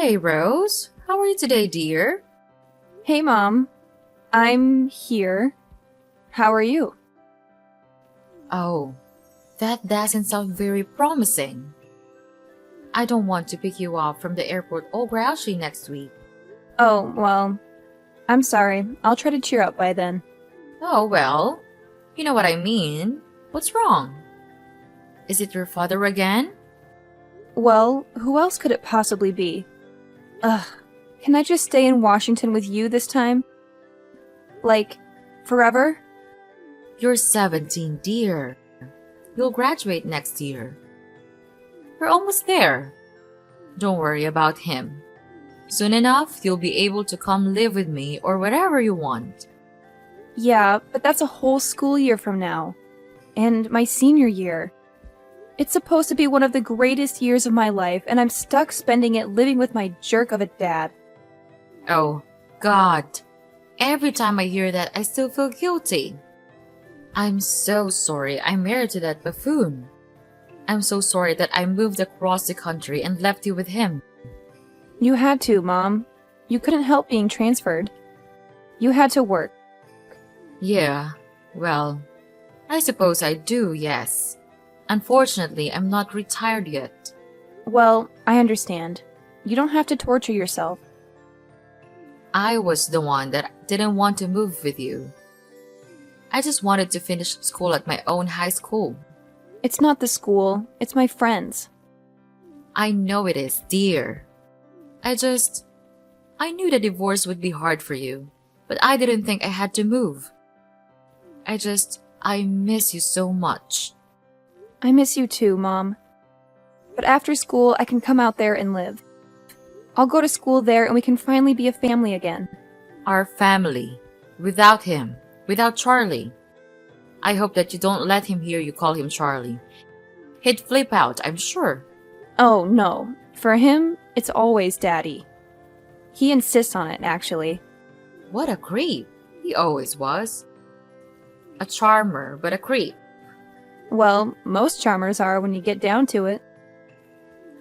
Hey, Rose. How are you today, dear? Hey, Mom. I'm here. How are you? Oh, that doesn't sound very promising. I don't want to pick you up from the airport all grouchy next week. Oh, well, I'm sorry. I'll try to cheer up by then. Oh, well, you know what I mean. What's wrong? Is it your father again? Well, who else could it possibly be? Ugh, can I just stay in Washington with you this time? Like, forever? You're 17, dear. You'll graduate next year. We're almost there. Don't worry about him. Soon enough, you'll be able to come live with me or whatever you want. Yeah, but that's a whole school year from now. And my senior year. It's supposed to be one of the greatest years of my life, and I'm stuck spending it living with my jerk of a dad. Oh, God. Every time I hear that, I still feel guilty. I'm so sorry I married to that buffoon. I'm so sorry that I moved across the country and left you with him. You had to, Mom. You couldn't help being transferred. You had to work. Yeah, well, I suppose I do, yes. Unfortunately, I'm not retired yet. Well, I understand. You don't have to torture yourself. I was the one that didn't want to move with you. I just wanted to finish school at my own high school. It's not the school, it's my friends. I know it is, dear. I knew the divorce would be hard for you, but I didn't think I had to move. I miss you so much. I miss you too, Mom. But after school, I can come out there and live. I'll go to school there and we can finally be a family again. Our family. Without him. Without Charlie. I hope that you don't let him hear you call him Charlie. He'd flip out, I'm sure. Oh, no. For him, it's always Daddy. He insists on it, actually. What a creep. He always was. A charmer, but a creep. Well, most charmers are when you get down to it.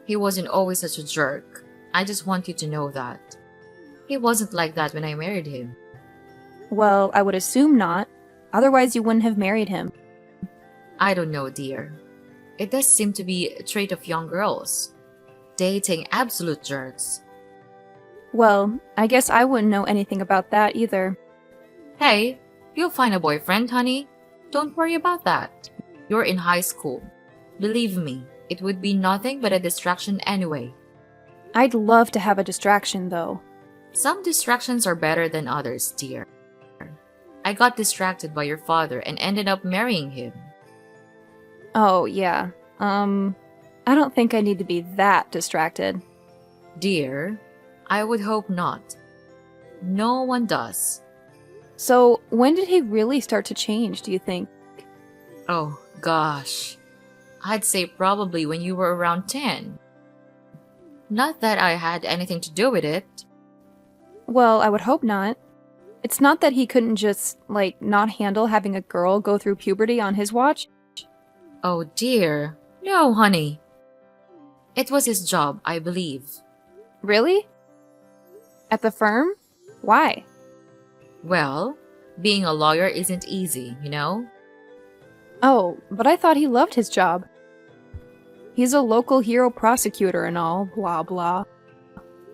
He wasn't always such a jerk. I just want you to know that. He wasn't like that when I married him. Well, I would assume not. Otherwise, you wouldn't have married him. I don't know, dear. It does seem to be a trait of young girls. Dating absolute jerks. Well, I guess I wouldn't know anything about that either. Hey, you'll find a boyfriend, honey. Don't worry about that. You're in high school. Believe me, it would be nothing but a distraction anyway. I'd love to have a distraction, though. Some distractions are better than others, dear. I got distracted by your father and ended up marrying him. Oh, yeah. I don't think I need to be that distracted. Dear, I would hope not. No one does. So, when did he really start to change, do you think? Oh, gosh. I'd say probably when you were around 10. Not that I had anything to do with it. Well, I would hope not. It's not that he couldn't just, not handle having a girl go through puberty on his watch. Oh dear. No, honey. It was his job, I believe. Really? At the firm? Why? Well, being a lawyer isn't easy, you know? Oh, but I thought he loved his job. He's a local hero prosecutor and all, blah blah.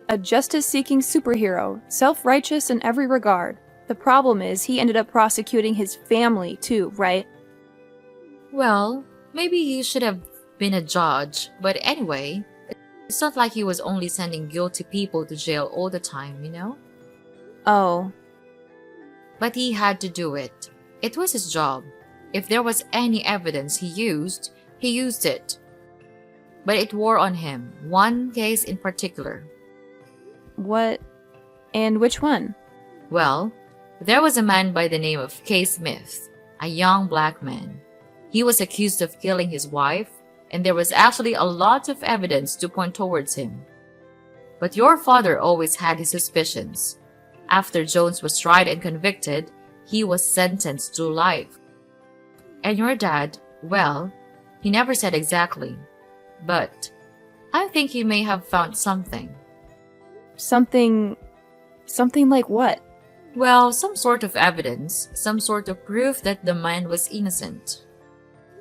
A justice-seeking superhero, self-righteous in every regard. The problem is he ended up prosecuting his family too, right? Well, maybe he should have been a judge, but anyway, it's not like he was only sending guilty people to jail all the time, you know? Oh. But he had to do it. It was his job. If there was any evidence he used it. But it wore on him, one case in particular. What? And which one? Well, there was a man by the name of Kay Smith, a young black man. He was accused of killing his wife, and there was actually a lot of evidence to point towards him. But your father always had his suspicions. After Jones was tried and convicted, he was sentenced to life. And your dad, well, he never said exactly, but I think he may have found something. Something like what? Well, some sort of evidence, some sort of proof that the man was innocent.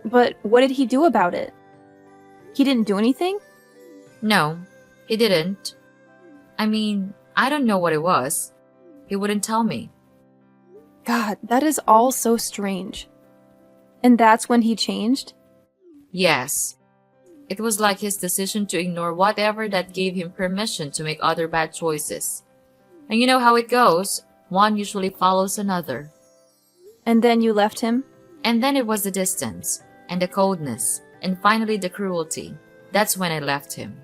But what did he do about it? He didn't do anything? No, he didn't. I mean, I don't know what it was. He wouldn't tell me. God, that is all so strange. And that's when he changed? Yes. It was like his decision to ignore whatever that gave him permission to make other bad choices. And you know how it goes. One usually follows another. And then you left him? And then it was the distance, and the coldness, and finally the cruelty. That's when I left him.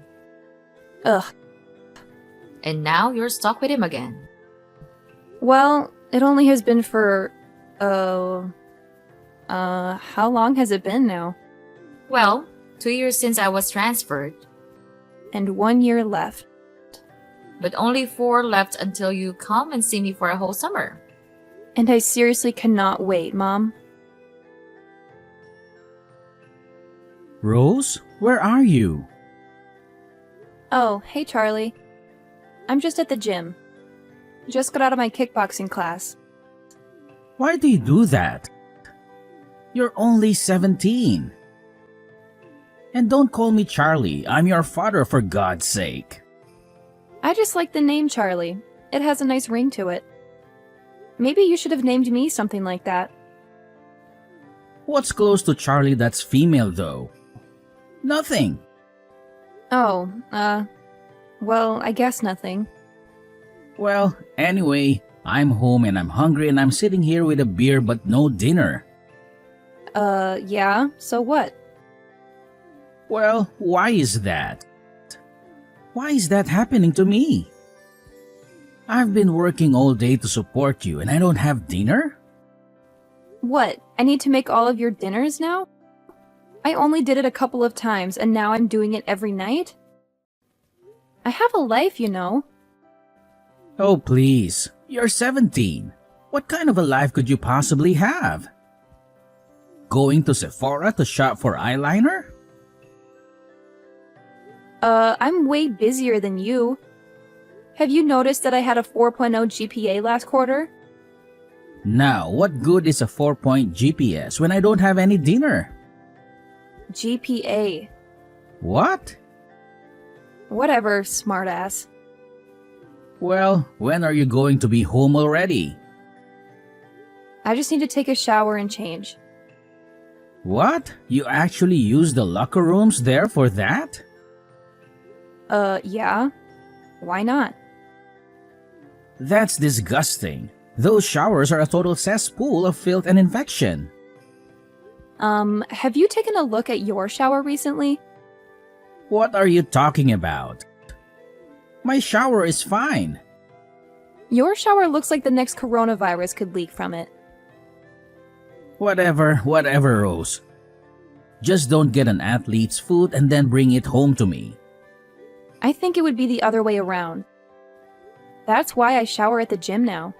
Ugh. And now you're stuck with him again. Well, it only has been for... how long has it been now? Well, 2 years since I was transferred, And 1 year left. but only 4 left until you come and see me for a whole summer. And I seriously cannot wait, Mom. Rose, where are you? Oh, hey Charlie. I'm just at the gym. Just got out of my kickboxing class. Why do you do that? You're only 17. And don't call me Charlie. I'm your father, for God's sake. I just like the name Charlie. It has a nice ring to it. Maybe you should have named me something like that. What's close to Charlie that's female, though? Nothing. Oh, well, I guess nothing. Well, anyway, I'm home and I'm hungry and I'm sitting here with a beer but no dinner. Yeah, so what? Well, why is that? Why is that happening to me? I've been working all day to support you and I don't have dinner? What? I need to make all of your dinners now? I only did it a couple of times and now I'm doing it every night? I have a life, you know. Oh, please. You're 17. What kind of a life could you possibly have? Going to Sephora to shop for eyeliner? I'm way busier than you. Have you noticed that I had a 4.0 GPA last quarter? Now, what good is a 4-point GPS when I don't have any dinner? GPA. What? Whatever, smartass. Well, when are you going to be home already? I just need to take a shower and change. What? You actually use the locker rooms there for that? Yeah. Why not? That's disgusting. Those showers are a total cesspool of filth and infection. Have you taken a look at your shower recently? What are you talking about? My shower is fine. Your shower looks like the next coronavirus could leak from it. Whatever, Rose. Just don't get an athlete's foot and then bring it home to me. I think it would be the other way around. That's why I shower at the gym now.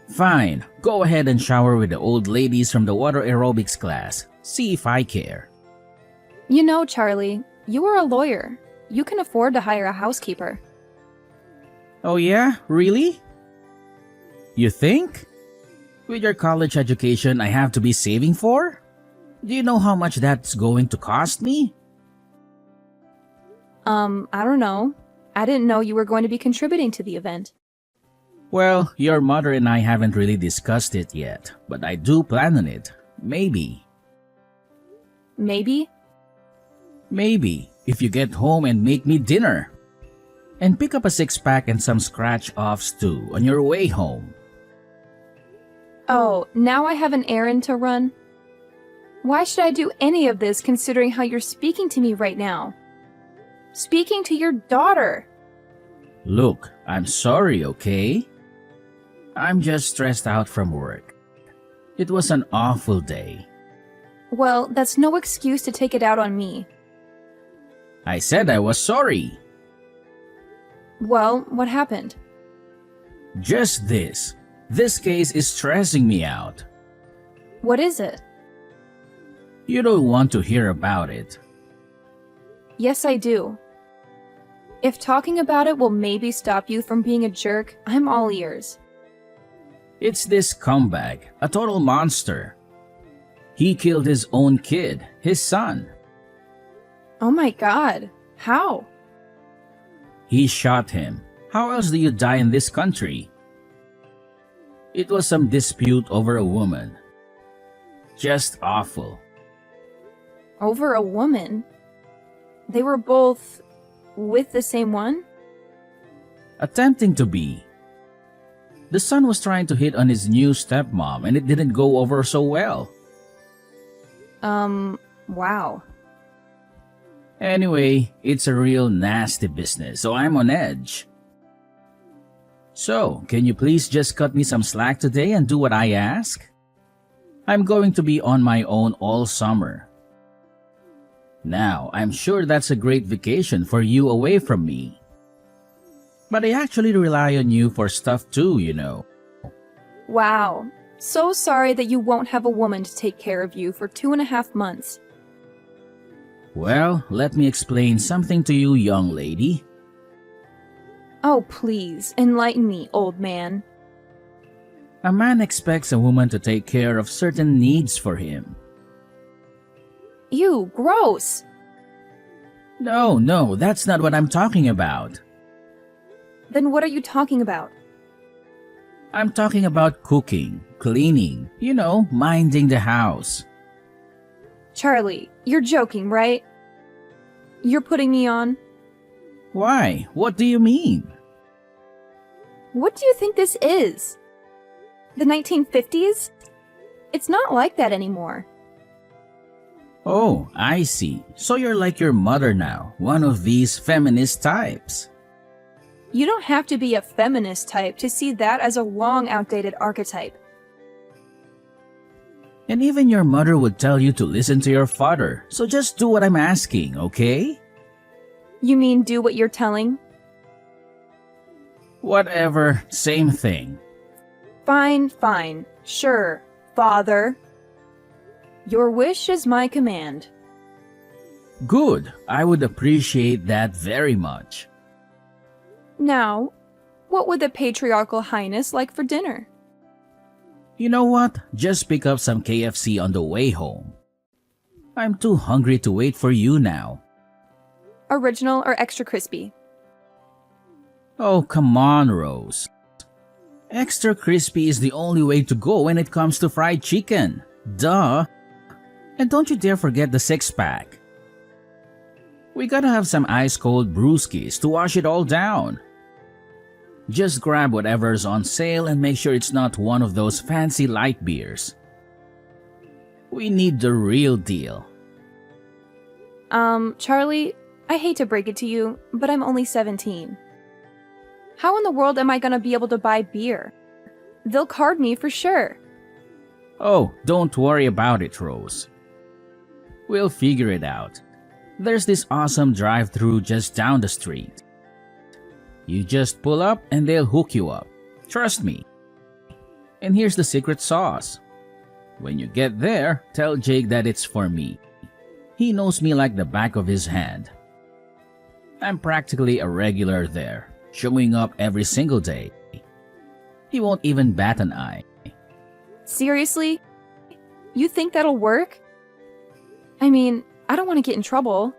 Fine, go ahead and shower with the old ladies from the water aerobics class. See if I care. You know, Charlie, you are a lawyer. You can afford to hire a housekeeper. Oh yeah? Really? You think? With your college education I have to be saving for? Do you know how much that's going to cost me? I don't know. I didn't know you were going to be contributing to the event. Well, your mother and I haven't really discussed it yet, but I do plan on it. Maybe. Maybe? Maybe, if you get home and make me dinner. And pick up a 6-pack and some scratch-offs too on your way home. Oh, now I have an errand to run? Why should I do any of this considering how you're speaking to me right now? Speaking to your daughter! Look, I'm sorry, okay? I'm just stressed out from work. It was an awful day. Well, that's no excuse to take it out on me. I said I was sorry. Well, what happened? Just this. This case is stressing me out. What is it? You don't want to hear about it. Yes, I do. If talking about it will maybe stop you from being a jerk, I'm all ears. It's this scumbag, a total monster. He killed his own kid, his son. Oh my god. How? He shot him. How else do you die in this country? It was some dispute over a woman. Just awful. Over a woman? They were both with the same one? Attempting to be. The son was trying to hit on his new stepmom and it didn't go over so well. Wow. Anyway, it's a real nasty business, so I'm on edge. So, can you please just cut me some slack today and do what I ask? I'm going to be on my own all summer. Now, I'm sure that's a great vacation for you away from me. But I actually rely on you for stuff too, you know. Wow. So sorry that you won't have a woman to take care of you for 2.5 months. Well, let me explain something to you, young lady. Oh, please, enlighten me, old man. A man expects a woman to take care of certain needs for him. Ew, gross. No, that's not what I'm talking about. Then what are you talking about? I'm talking about cooking, cleaning, minding the house. Charlie, you're joking, right? You're putting me on? Why? What do you mean? What do you think this is? The 1950s? It's not like that anymore. Oh, I see. So you're like your mother now, one of these feminist types. You don't have to be a feminist type to see that as a long outdated archetype. And even your mother would tell you to listen to your father, so just do what I'm asking, okay? You mean do what you're telling? Whatever, same thing. Fine. Sure, father. Your wish is my command. Good, I would appreciate that very much. Now, what would the patriarchal highness like for dinner? You know what? Just pick up some KFC on the way home. I'm too hungry to wait for you now. Original or extra crispy? Oh, come on, Rose. Extra crispy is the only way to go when it comes to fried chicken. Duh. And don't you dare forget the 6-pack. We gotta have some ice-cold brewskis to wash it all down. Just grab whatever's on sale and make sure it's not one of those fancy light beers. We need the real deal. Charlie, I hate to break it to you, but I'm only 17. How in the world am I gonna be able to buy beer? They'll card me for sure. Oh, don't worry about it, Rose. We'll figure it out. There's this awesome drive-thru just down the street. You just pull up and they'll hook you up. Trust me. And here's the secret sauce. When you get there, tell Jake that it's for me. He knows me like the back of his hand. I'm practically a regular there, showing up every single day. He won't even bat an eye. Seriously? You think that'll work? I mean, I don't want to get in trouble.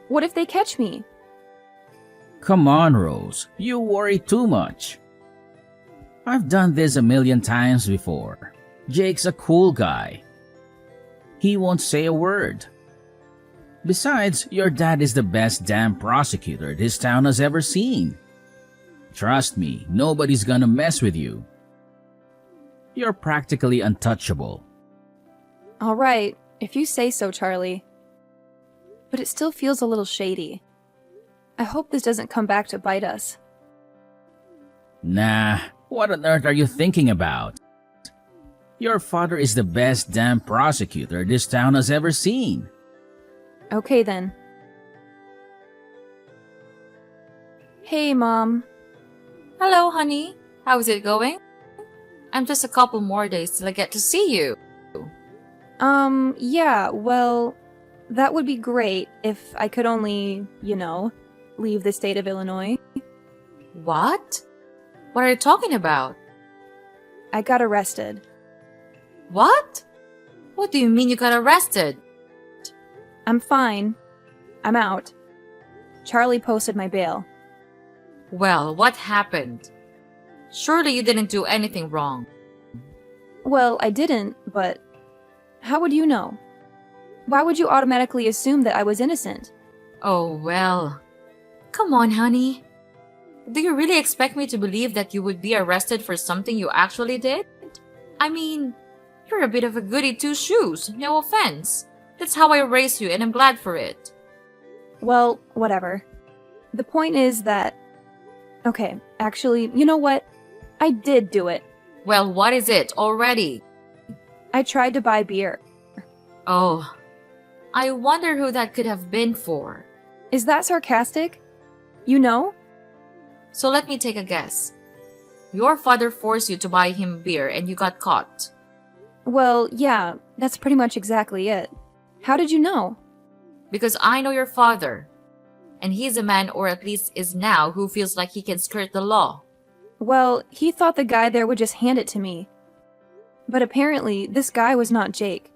What if they catch me? Come on, Rose. You worry too much. I've done this a million times before. Jake's a cool guy. He won't say a word. Besides, your dad is the best damn prosecutor this town has ever seen. Trust me, nobody's gonna mess with you. You're practically untouchable. All right, if you say so, Charlie. But it still feels a little shady. I hope this doesn't come back to bite us. Nah, what on earth are you thinking about? Your father is the best damn prosecutor this town has ever seen. Okay then. Hey, Mom. Hello, honey. How's it going? I'm just a couple more days till I get to see you. Yeah, well, that would be great if I could only, leave the state of Illinois. What? What are you talking about? I got arrested. What? What do you mean you got arrested? I'm fine. I'm out. Charlie posted my bail. Well, what happened? Surely you didn't do anything wrong. Well, I didn't, but how would you know? Why would you automatically assume that I was innocent? Oh, well. Come on, honey. Do you really expect me to believe that you would be arrested for something you actually did? I mean, you're a bit of a goody two-shoes, no offense. That's how I raised you, and I'm glad for it. Well, whatever. The point is that... Okay, actually, you know what? I did do it. Well, what is it already? I tried to buy beer. Oh, I wonder who that could have been for. Is that sarcastic? You know? So let me take a guess. Your father forced you to buy him beer and you got caught. Well, yeah, that's pretty much exactly it. How did you know? Because I know your father. And he's a man, or at least is now, who feels like he can skirt the law. Well, he thought the guy there would just hand it to me. But apparently, this guy was not Jake.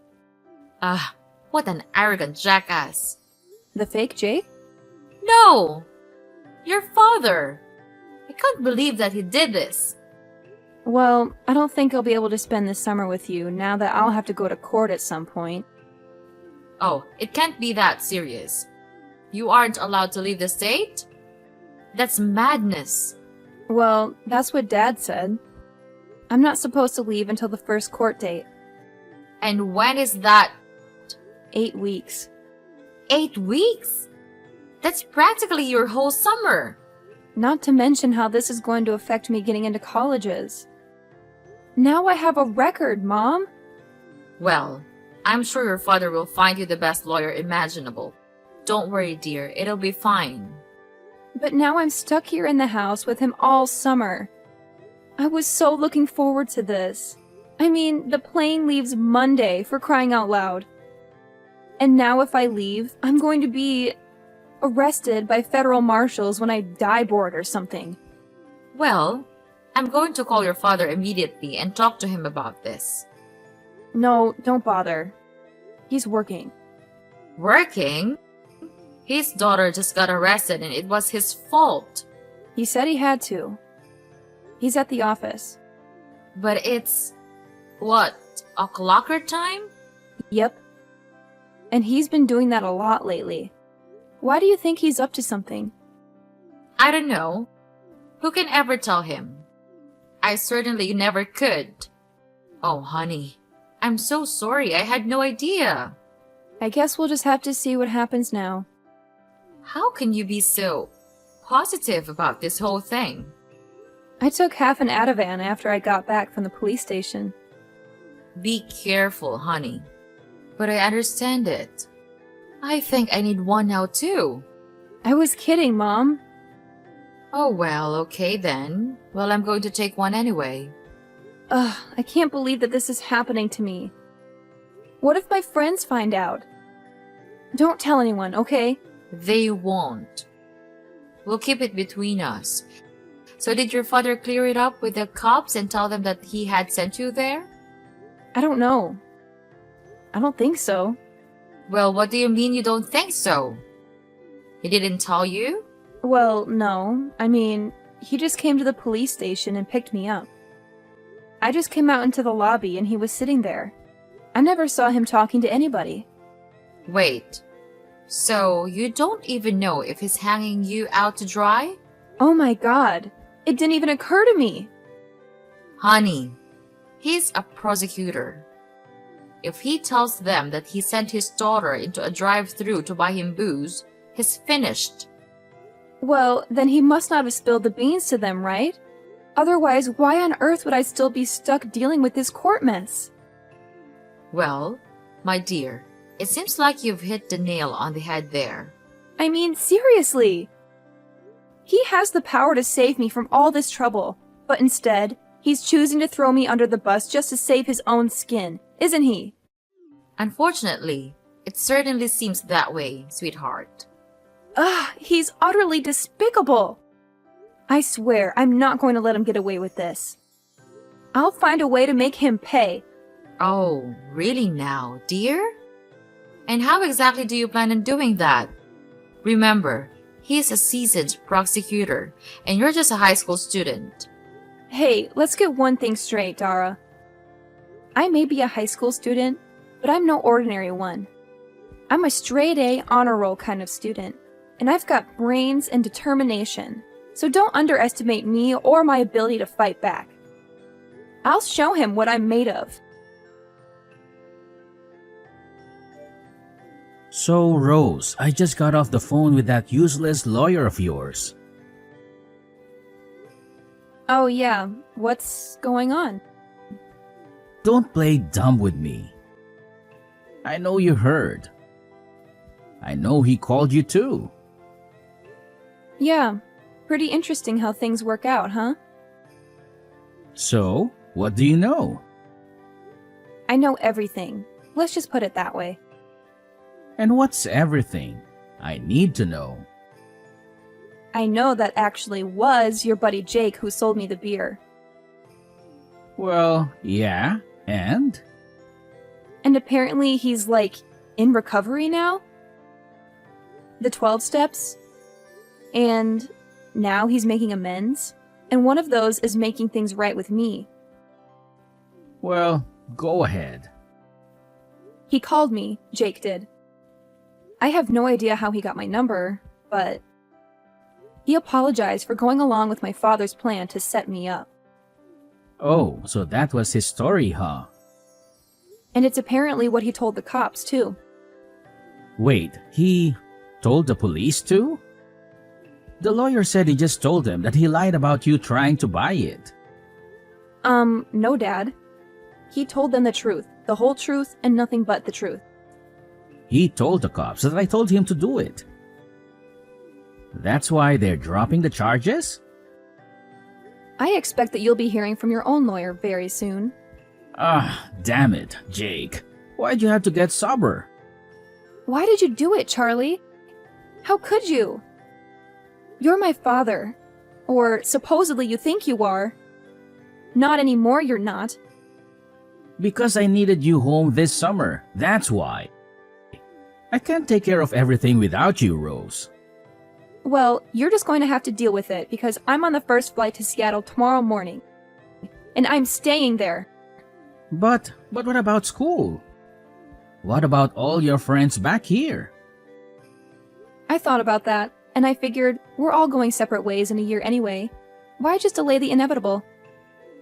Ah, what an arrogant jackass. The fake Jake? No! Your father! I can't believe that he did this. Well, I don't think I'll be able to spend this summer with you now that I'll have to go to court at some point. Oh, it can't be that serious. You aren't allowed to leave the state? That's madness. Well, that's what Dad said. I'm not supposed to leave until the first court date. And when is that? 8 weeks. 8 weeks? That's practically your whole summer. Not to mention how this is going to affect me getting into colleges. Now I have a record, Mom! Well, I'm sure your father will find you the best lawyer imaginable. Don't worry, dear, it'll be fine. But now I'm stuck here in the house with him all summer. I was so looking forward to this. I mean, the plane leaves Monday, for crying out loud. And now if I leave, I'm going to be arrested by federal marshals when I die bored or something. Well, I'm going to call your father immediately and talk to him about this. No, don't bother. He's working. Working? His daughter just got arrested and it was his fault. He said he had to. He's at the office. But it's... what, o'clocker time? Yep. And he's been doing that a lot lately. Why do you think he's up to something? I don't know. Who can ever tell him? I certainly never could. Oh, honey. I'm so sorry. I had no idea. I guess we'll just have to see what happens now. How can you be so positive about this whole thing? I took half an Ativan after I got back from the police station. Be careful, honey. But I understand it. I think I need one now too. I was kidding, Mom. Oh well, okay then. Well, I'm going to take one anyway. Ugh, I can't believe that this is happening to me. What if my friends find out? Don't tell anyone, okay? They won't. We'll keep it between us. So did your father clear it up with the cops and tell them that he had sent you there? I don't know. I don't think so. Well, what do you mean you don't think so? He didn't tell you? Well, no. I mean, he just came to the police station and picked me up. I just came out into the lobby and he was sitting there. I never saw him talking to anybody. Wait. So you don't even know if he's hanging you out to dry? Oh my god. It didn't even occur to me. Honey, he's a prosecutor. If he tells them that he sent his daughter into a drive-thru to buy him booze, he's finished. Well, then he must not have spilled the beans to them, right? Otherwise, why on earth would I still be stuck dealing with this court mess? Well, my dear, it seems like you've hit the nail on the head there. I mean, seriously. He has the power to save me from all this trouble, but instead, he's choosing to throw me under the bus just to save his own skin, isn't he? Unfortunately, it certainly seems that way, sweetheart. Ugh, he's utterly despicable. I swear, I'm not going to let him get away with this. I'll find a way to make him pay. Oh, really now, dear? And how exactly do you plan on doing that? Remember, he is a seasoned prosecutor, and you're just a high school student. Hey, let's get one thing straight, Dara. I may be a high school student, but I'm no ordinary one. I'm a straight A honor roll kind of student, and I've got brains and determination, so don't underestimate me or my ability to fight back. I'll show him what I'm made of. So, Rose, I just got off the phone with that useless lawyer of yours. Oh yeah, what's going on? Don't play dumb with me. I know you heard. I know he called you too. Yeah, pretty interesting how things work out, huh? So, what do you know? I know everything. Let's just put it that way. And what's everything? I need to know. I know that actually was your buddy Jake who sold me the beer. Well, yeah, and? And apparently he's like in recovery now? The 12 steps? And now he's making amends? And one of those is making things right with me. Well, go ahead. He called me, Jake did. I have no idea how he got my number, but he apologized for going along with my father's plan to set me up. Oh, so that was his story, huh? And it's apparently what he told the cops, too. Wait, he told the police too? The lawyer said he just told them that he lied about you trying to buy it. No, Dad. He told them the truth, the whole truth, and nothing but the truth. He told the cops that I told him to do it. That's why they're dropping the charges? I expect that you'll be hearing from your own lawyer very soon. Ah, damn it, Jake. Why'd you have to get sober? Why did you do it, Charlie? How could you? You're my father. Or supposedly you think you are. Not anymore, you're not. Because I needed you home this summer, that's why. I can't take care of everything without you, Rose. Well, you're just going to have to deal with it because I'm on the first flight to Seattle tomorrow morning. And I'm staying there. But what about school? What about all your friends back here? I thought about that, and I figured we're all going separate ways in a year anyway. Why just delay the inevitable?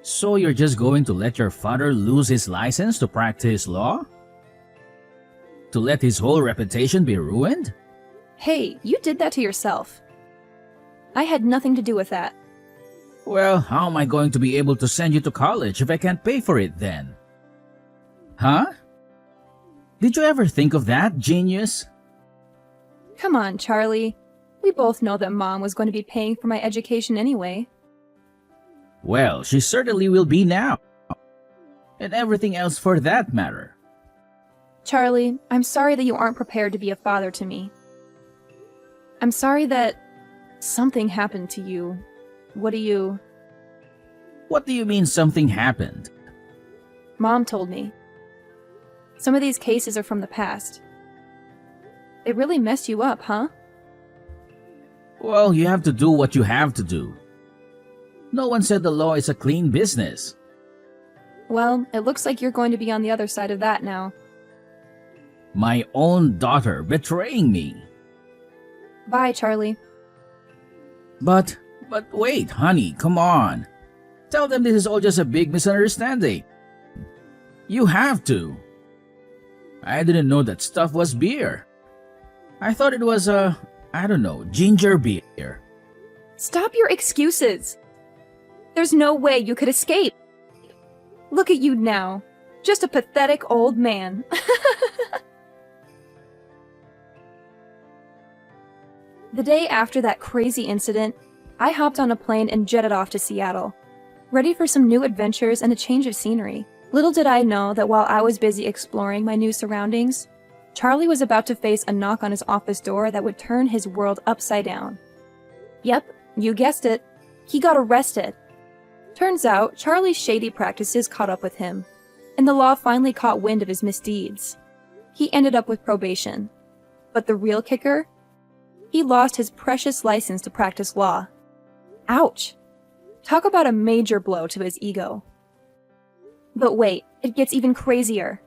So you're just going to let your father lose his license to practice law? To let his whole reputation be ruined? Hey, you did that to yourself. I had nothing to do with that. Well, how am I going to be able to send you to college if I can't pay for it then? Huh? Did you ever think of that, genius? Come on, Charlie. We both know that Mom was going to be paying for my education anyway. Well, she certainly will be now. And everything else for that matter. Charlie, I'm sorry that you aren't prepared to be a father to me. I'm sorry that something happened to you. What do you... What do you mean something happened? Mom told me. Some of these cases are from the past. It really messed you up, huh? Well, you have to do what you have to do. No one said the law is a clean business. Well, it looks like you're going to be on the other side of that now. My own daughter betraying me. Bye, Charlie. But wait, honey, come on. Tell them this is all just a big misunderstanding. You have to. I didn't know that stuff was beer. I thought it was ginger beer. Stop your excuses. There's no way you could escape. Look at you now. Just a pathetic old man. The day after that crazy incident, I hopped on a plane and jetted off to Seattle, ready for some new adventures and a change of scenery. Little did I know that while I was busy exploring my new surroundings, Charlie was about to face a knock on his office door that would turn his world upside down. Yep, you guessed it. He got arrested. Turns out, Charlie's shady practices caught up with him, and the law finally caught wind of his misdeeds. He ended up with probation. But the real kicker? He lost his precious license to practice law. Ouch! Talk about a major blow to his ego. But wait, it gets even crazier.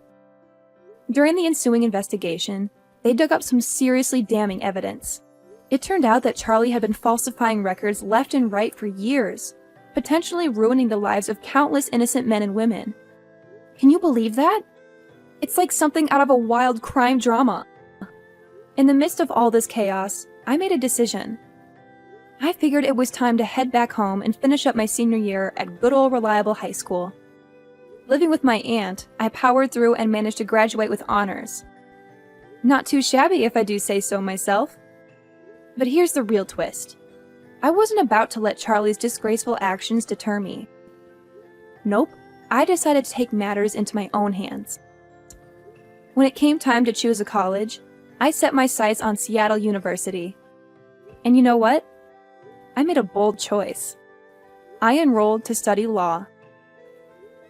During the ensuing investigation, they dug up some seriously damning evidence. It turned out that Charlie had been falsifying records left and right for years, potentially ruining the lives of countless innocent men and women. Can you believe that? It's like something out of a wild crime drama. In the midst of all this chaos, I made a decision. I figured it was time to head back home and finish up my senior year at good old reliable high school. Living with my aunt, I powered through and managed to graduate with honors. Not too shabby if I do say so myself. But here's the real twist. I wasn't about to let Charlie's disgraceful actions deter me. Nope, I decided to take matters into my own hands. When it came time to choose a college, I set my sights on Seattle University. And you know what? I made a bold choice. I enrolled to study law.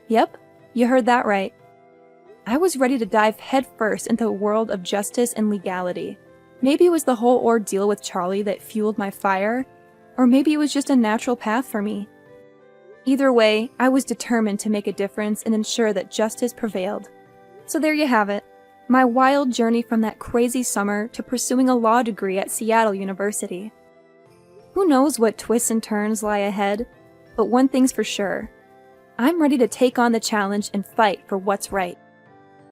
Yep, you heard that right. I was ready to dive headfirst into the world of justice and legality. Maybe it was the whole ordeal with Charlie that fueled my fire, or maybe it was just a natural path for me. Either way, I was determined to make a difference and ensure that justice prevailed. So there you have it, my wild journey from that crazy summer to pursuing a law degree at Seattle University. Who knows what twists and turns lie ahead, but one thing's for sure. I'm ready to take on the challenge and fight for what's right.